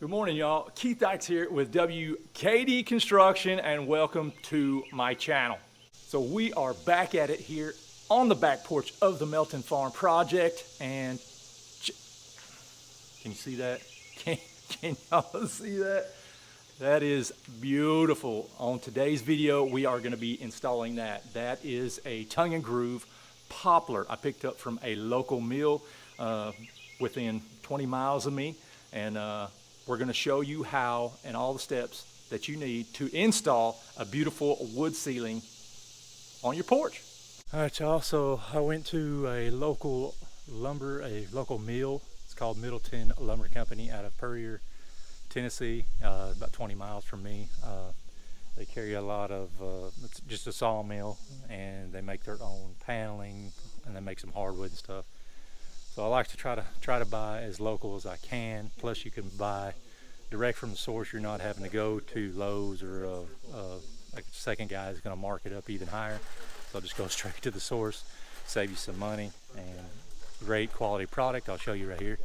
Good morning, y'all. Keith Dykes here with W.K.D. Construction, and welcome to my channel. So we are back at it here on the back porch of the Melton Farm Project, and can you see that? Can y'all see that? That is beautiful. On today's video, we are going to be installing that. That is a tongue and groove poplar I picked up from a local mill within 20 miles of me, and we're going to show you how and all the steps that you need to install a beautiful wood ceiling on your porch. All right, y'all, so I went to a local mill. It's called Middleton Lumber Company out of Puryer, Tennessee, about 20 miles from me. They carry a lot of, it's just a sawmill, and they make their own paneling, and they make some hardwood and stuff. So I like to try to buy as local as I can. Plus, you can buy direct from the source. You're not having to go to Lowe's or like a second guy is going to mark it up even higher. So I'll just go straight to the source, save you some money, and great quality product. I'll show you right here.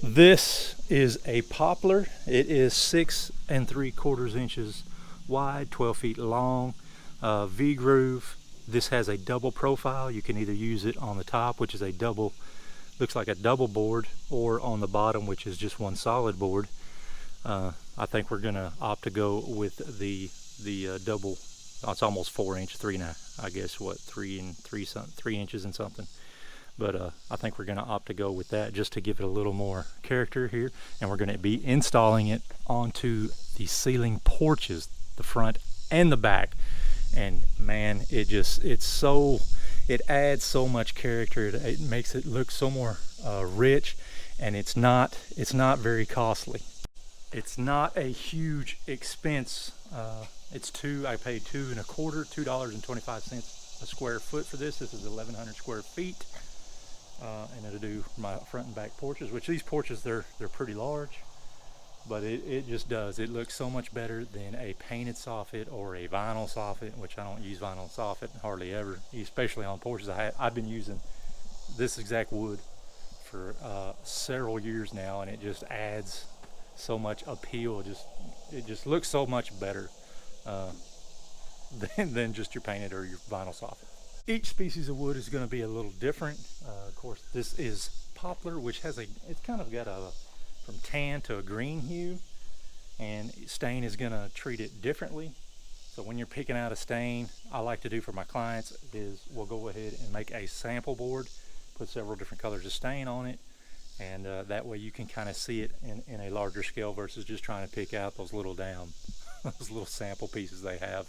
This is a poplar. It is 6 3/4 inches wide, 12 feet long, V-groove. This has a double profile. You can either use it on the top, which is a double, looks like a double board, or on the bottom, which is just one solid board. I think we're gonna opt to go with the double. It's almost 4 inch, 3 inches and something. But I think we're gonna opt to go with that just to give it a little more character here. And we're gonna be installing it onto the ceiling porches, the front and the back. And man, it adds so much character. It makes it look so more rich, and it's not very costly. It's not a huge expense. I paid $2.25 a square foot for this. This is 1,100 square feet, and it'll do my front and back porches. Which these porches, they're pretty large. But it just does. It looks so much better than a painted soffit or a vinyl soffit, which I don't use vinyl soffit hardly ever, especially on porches. I've been using this exact wood for several years now, and it just adds so much appeal. It just looks so much better than just your painted or your vinyl soffit. Each species of wood is going to be a little different. Of course, this is poplar, which has it's kind of got from tan to a green hue, and stain is going to treat it differently. So when you're picking out a stain, I like to do for my clients is we'll go ahead and make a sample board, put several different colors of stain on it, and that way you can kind of see it in a larger scale versus just trying to pick out those little those little sample pieces they have,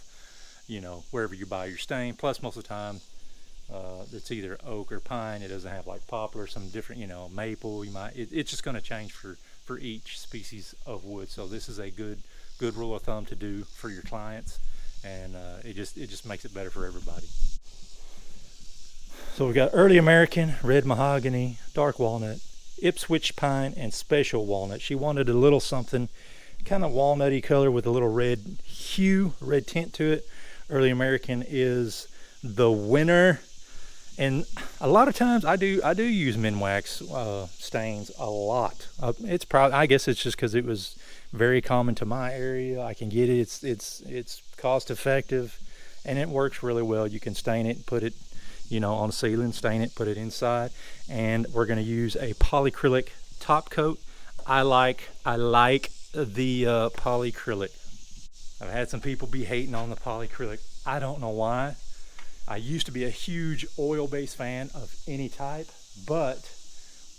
wherever you buy your stain. Plus, most of the time it's either oak or pine. It doesn't have like poplar, some different, maple. It's just going to change for each species of wood. So this is a good rule of thumb to do for your clients, and it just makes it better for everybody. So we got early American, red mahogany, dark walnut, Ipswich pine, and special walnut. She wanted a little something kind of walnutty color with a little red tint to it. Early American is the winner. And a lot of times I do use Minwax stains a lot. I guess it's just because it was very common to my area. I can get it. It's cost effective, and it works really well. You can stain it, put it, on the ceiling, stain it, put it inside, and we're going to use a polyacrylic top coat. I like the polyacrylic. I've had some people be hating on the polyacrylic. I don't know why. I used to be a huge oil-based fan of any type, but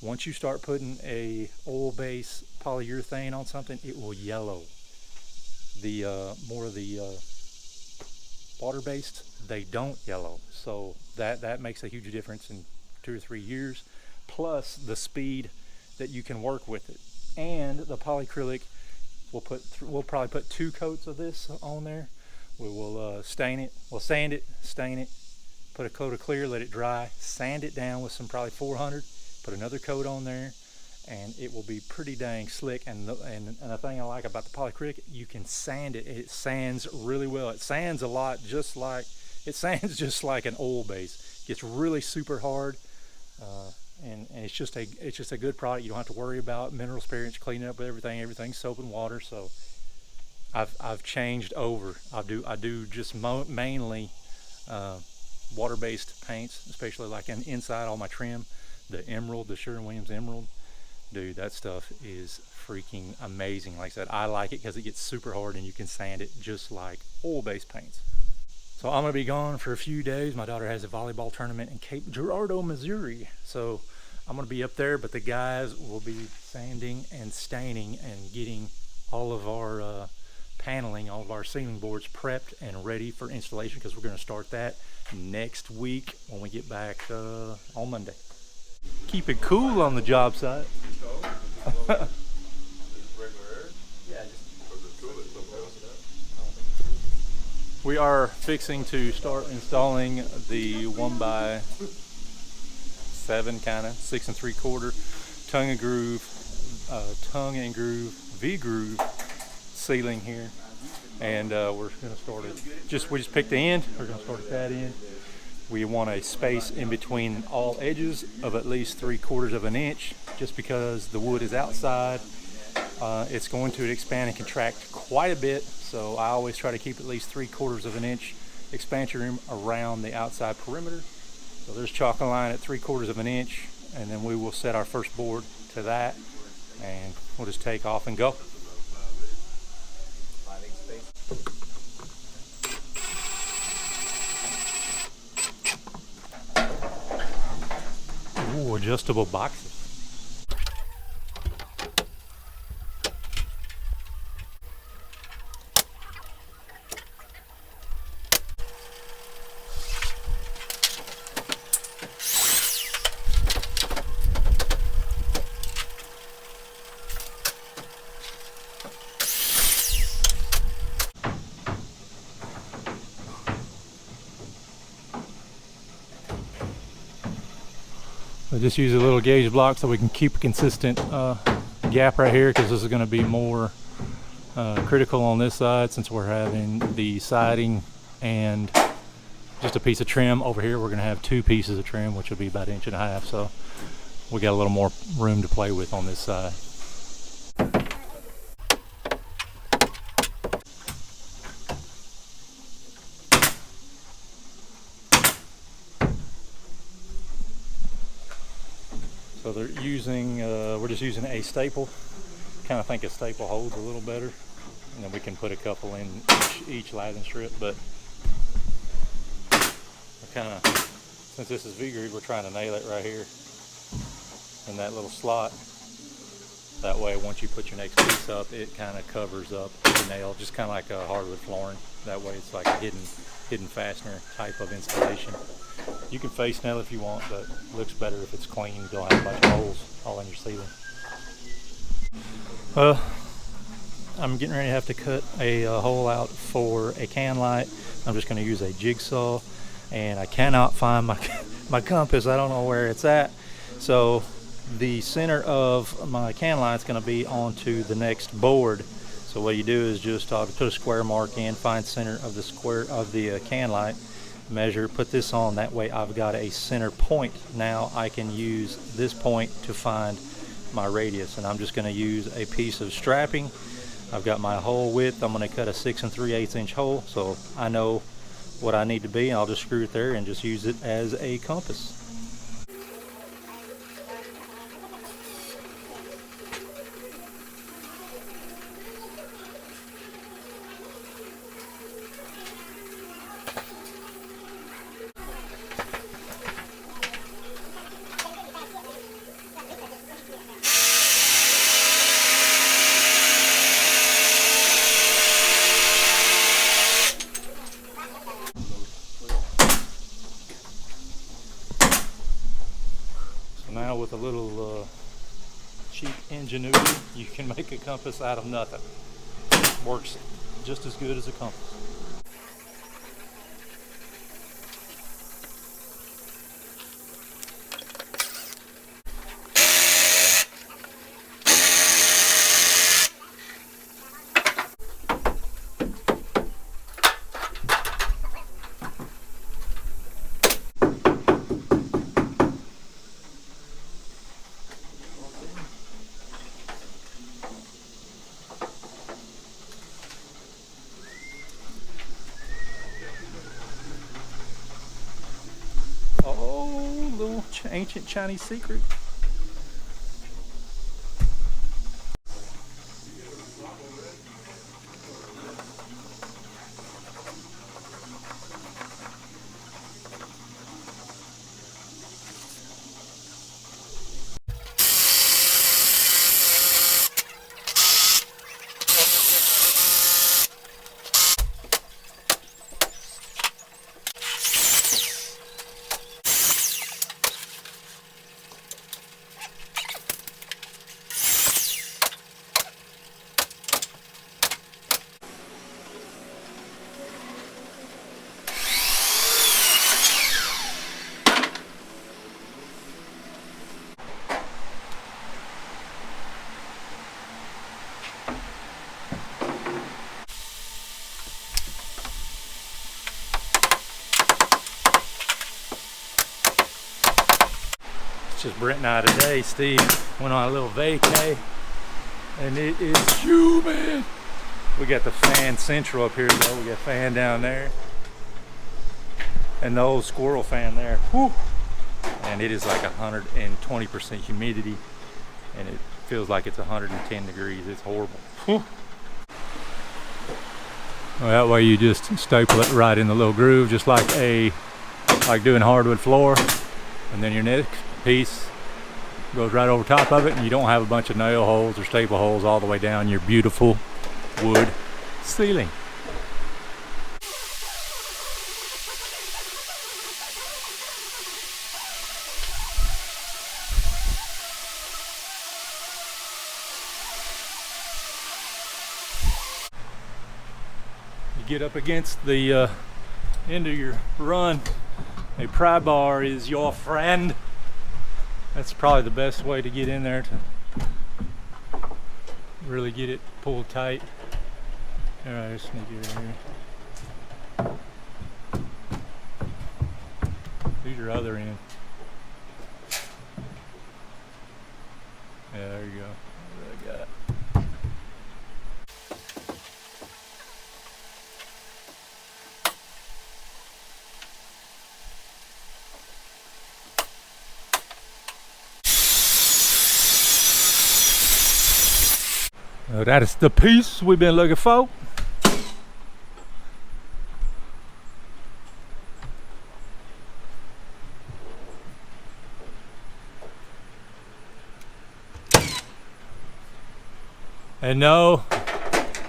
once you start putting a oil-based polyurethane on something, it will yellow. The more of the water-based, they don't yellow. So that makes a huge difference in 2 or 3 years. Plus the speed that you can work with it, and the polyacrylic, we'll probably put 2 coats of this on there. We will stain it, we'll sand it, stain it, put a coat of clear, let it dry, sand it down with some probably 400, put another coat on there, and it will be pretty dang slick. And the thing I like about the polyacrylic, you can sand it. It sands really well. It sands just like an oil base. It gets really super hard, and it's just a good product. You don't have to worry about mineral spirits, cleaning up with everything. Everything's soap and water. So I've changed over. I do just mainly water-based paints, especially like inside all my trim. The emerald, the Sherwin-Williams emerald, dude, that stuff is freaking amazing. Like I said, I like it because it gets super hard and you can sand it just like oil-based paints. So I'm gonna be gone for a few days. My daughter has a volleyball tournament in Cape Girardeau, Missouri. So I'm gonna be up there, but the guys will be sanding and staining and getting all of our paneling, all of our ceiling boards prepped and ready for installation, because we're gonna start that next week when we get back on Monday. Keep it cool on the job site. We are fixing to start installing the 1x7 kind of 6 3/4 tongue and groove V-groove ceiling here, and we're going to start it. We just picked the end. We're going to start at that end. We want a space in between all edges of at least 3/4 of an inch, just because the wood is outside. It's going to expand and contract quite a bit, so I always try to keep at least 3/4 of an inch expansion room around the outside perimeter. So there's chalk a line at 3/4 of an inch, and then we will set our first board to that, and we'll just take off and go. Ooh, adjustable boxes. I just use a little gauge block so we can keep a consistent gap right here, because this is going to be more critical on this side, since we're having the siding and just a piece of trim. Over here we're going to have 2 pieces of trim, which will be about 1.5 inches, so we got a little more room to play with on this side. So they're using, we're just using a staple. Kind of think a staple holds a little better, and then we can put a couple in each lathing strip. But we're kind of, since this is V-groove, we're trying to nail it right here in that little slot. That way, once you put your next piece up, it kind of covers up the nail, just kind of like a hardwood flooring. That way, it's like a hidden fastener type of installation. You can face nail if you want, but it looks better if it's clean. You don't have a bunch of holes all in your ceiling. Well, I'm getting ready to have to cut a hole out for a can light. I'm just going to use a jigsaw, and I cannot find my compass. I don't know where it's at. So the center of my can light is going to be onto the next board. So what you do is just put a square mark in, find center of the square of the can light, measure, put this on. That way I've got a center point. Now I can use this point to find my radius, and I'm just going to use a piece of strapping. I've got my hole width. I'm going to cut a 6 3/8 inch hole, so I know what I need to be, and I'll just screw it there and just use it as a compass. Now with a little cheap ingenuity, you can make a compass out of nothing. Works just as good as a compass. ancient Chinese secret. Just Brent and I today. Steve went on a little vacay and it is humid. We got the fan central up here though. We got a fan down there and the old squirrel fan there. Whew. And it is like 120% humidity and it feels like it's 110 degrees. It's horrible. Whew. Well, that way you just staple it right in the little groove, just like doing hardwood floor, and then your next piece goes right over top of it, and you don't have a bunch of nail holes or staple holes all the way down your beautiful wood ceiling. You get up against the end of your run, a pry bar is your friend. That's probably the best way to get in there to really get it pulled tight. All right, just sneak it in here. Use your other end. Yeah, there you go. I got it. That is the piece we've been looking for. And no,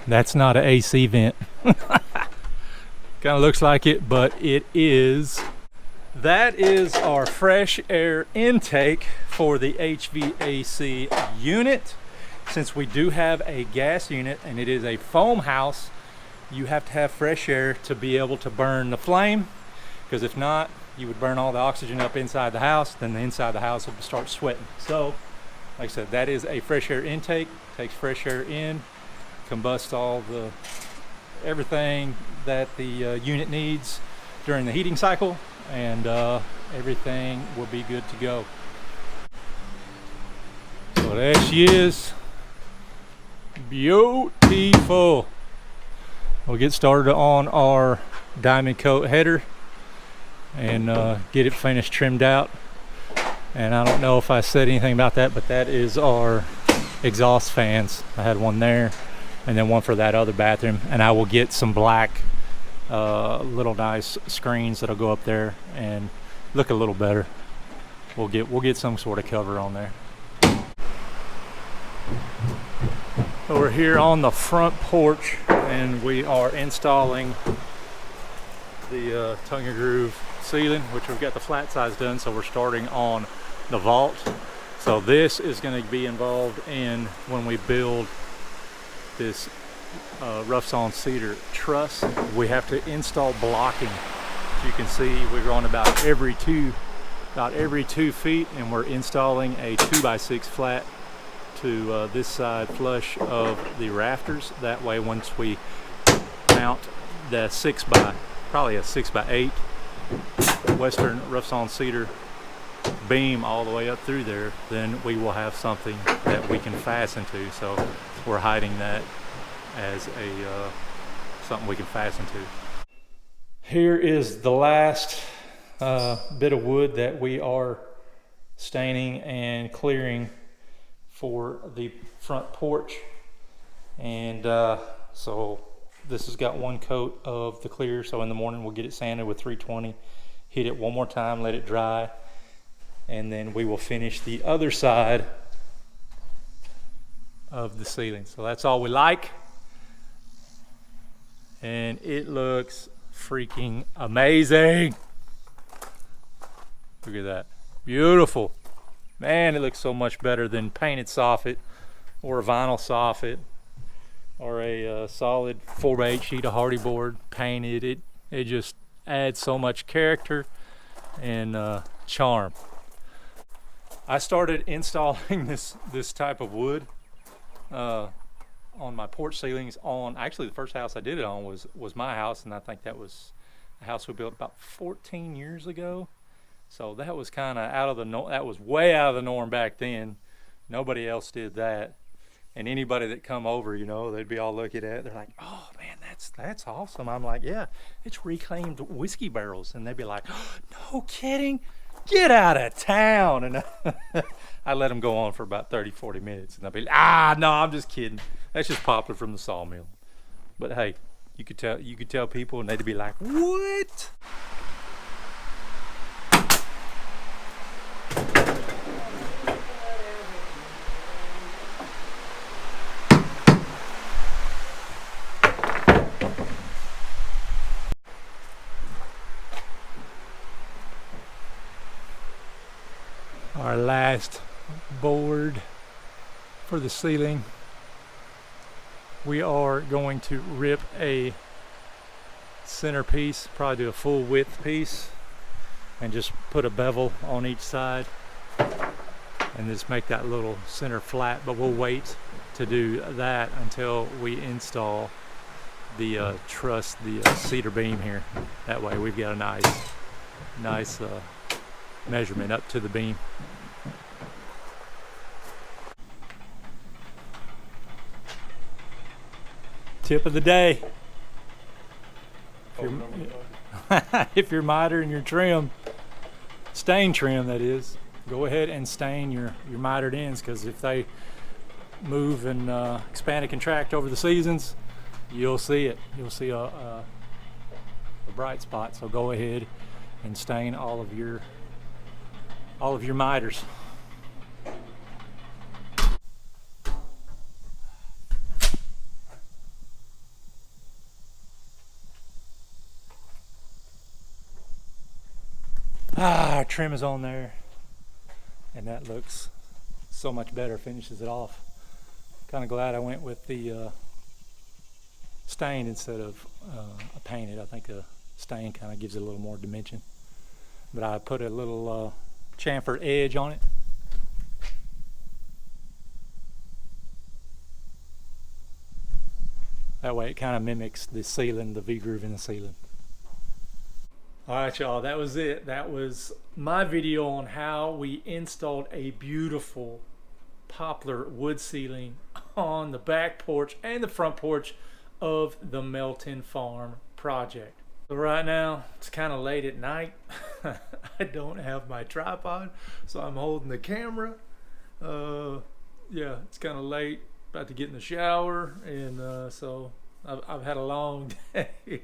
that's not an AC vent. Kind of looks like it, but it is. That is our fresh air intake for the HVAC unit. Since we do have a gas unit and it is a foam house, you have to have fresh air to be able to burn the flame, because if not, you would burn all the oxygen up inside the house, then the inside of the house would start sweating. So, like I said, that is a fresh air intake, takes fresh air in, combusts all the everything that the unit needs during the heating cycle, and everything will be good to go. So there she is. Beautiful. We'll get started on our diamond coat header and get it finished, trimmed out. And I don't know if I said anything about that, but that is our exhaust fans. I had one there and then one for that other bathroom, and I will get some black little nice screens that'll go up there and look a little better. We'll get some sort of cover on there. So we're here on the front porch and we are installing the tongue and groove ceiling, which we've got the flat sides done, so we're starting on the vault. So this is going to be involved in when we build this rough sawn cedar truss. We have to install blocking. As you can see, we're going about every 2 feet, and we're installing a 2x6 flat to this side flush of the rafters. That way, once we mount the probably a 6x8 western rough sawn cedar beam all the way up through there, then we will have something that we can fasten to. So we're hiding that as a something we can fasten to. Here is the last bit of wood that we are staining and clearing for the front porch. And so this has got one coat of the clear, so in the morning we'll get it sanded with 320, hit it one more time, let it dry, and then we will finish the other side of the ceiling. So that's all we like, and it looks freaking amazing. Look at that, beautiful. Man, it looks so much better than painted soffit or a vinyl soffit or a solid 4x8 sheet of hardy board painted. It just adds so much character and charm. I started installing this type of wood on my porch ceilings on, actually the first house I did it on was my house, and I think that was a house we built about 14 years ago. So that was kind of out of the norm. That was way out of the norm back then. Nobody else did that. And anybody that come over, you know, they'd be all looking at it. They're like, "Oh man, that's awesome." I'm like, "Yeah, it's reclaimed whiskey barrels." And they'd be like, "Oh, no kidding, get out of town." And I let them go on for about 30-40 minutes, and they'd be like, "Ah, no, I'm just kidding. That's just Poplar from the sawmill." But hey, you could tell people, and they'd be like, "What?" Our last board for the ceiling. We are going to rip a centerpiece, probably do a full width piece, and just put a bevel on each side and just make that little center flat. But we'll wait to do that until we install the truss, the cedar beam here. That way we've got a nice measurement up to the beam. Tip of the day. If you're miter and your trim, stain trim that is, go ahead and stain your mitered ends, because if they move and expand and contract over the seasons, you'll see it. You'll see a bright spot. So go ahead and stain all of your miters. Our trim is on there, and that looks so much better, finishes it off. Kind of glad I went with the stain instead of a painted. I think a stain kind of gives it a little more dimension. But I put a little chamfer edge on it. That way it kind of mimics the ceiling, the V-groove in the ceiling. Alright y'all, that was it. That was my video on how we installed a beautiful poplar wood ceiling on the back porch and the front porch of the Melton Farm Project. So right now, it's kind of late at night. I don't have my tripod, so I'm holding the camera. Yeah, it's kind of late, about to get in the shower, and so I've had a long day.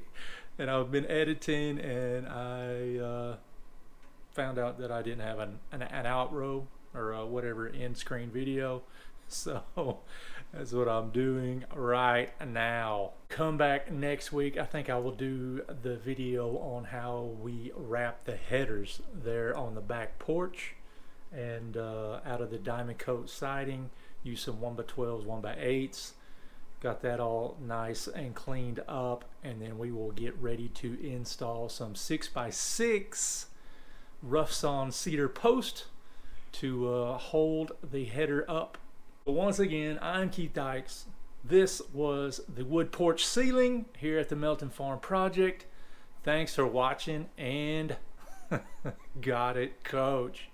And I've been editing, and I found out that I didn't have an outro or whatever end screen video. So that's what I'm doing right now. Come back next week. I think I will do the video on how we wrap the headers there on the back porch, and out of the diamond coat siding, use some 1x12s, 1x8s. Got that all nice and cleaned up, and then we will get ready to install some 6x6 rough sawn cedar post to hold the header up. But once again, I'm Keith Dykes. This was the wood porch ceiling here at the Melton Farm Project. Thanks for watching, and got it, coach.